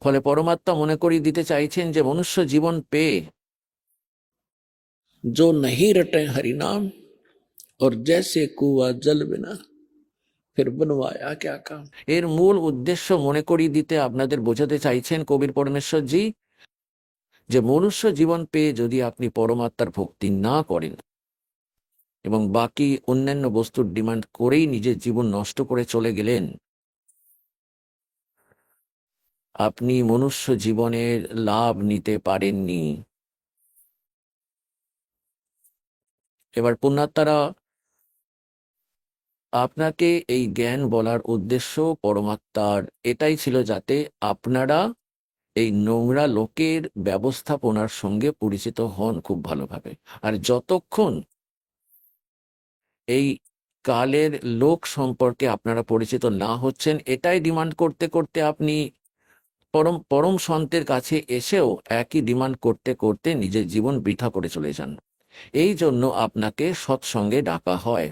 ফলে পরমাত্মা মনে করিয়ে দিতে চাইছেন যে মনুষ্য জীবন পেয়ে जो नहीं रटे हरि नाम और जैसे कुआ जल बिना फिर बनवाया क्या काम। এর মূল উদ্দেশ্য মনে করিয়ে দিতে আপনাদের বোঝাতে চাইছেন কবির পরমেশ্বরজি যে মনুষ্য জীবন পেয়ে যদি আপনি পরমাত্মার ভক্তি না করেন এবং বাকি অন্যান্য বস্তুর ডিমান্ড করেই নিজের জীবন নষ্ট করে চলে গেলেন, আপনি মনুষ্য জীবনের লাভ নিতে পারেননি। এবার পুণ্যাত্মারা, আপনাকে এই জ্ঞান বলার উদ্দেশ্য পরমাত্মার এটাই ছিল যাতে আপনারা এই নোংরা লোকের ব্যবস্থাপনার সঙ্গে পরিচিত হন খুব ভালোভাবে। আর যতক্ষণ এই কালের লোক সম্পর্কে আপনারা পরিচিত না হচ্ছেন, এটাই ডিমান্ড করতে করতে আপনি পরম পরম সন্তের কাছে এসেও একই ডিমান্ড করতে করতে নিজের জীবন বৃথা করে চলে যান। এই জন্য আপনাকে সৎসঙ্গে ডাকা হয়।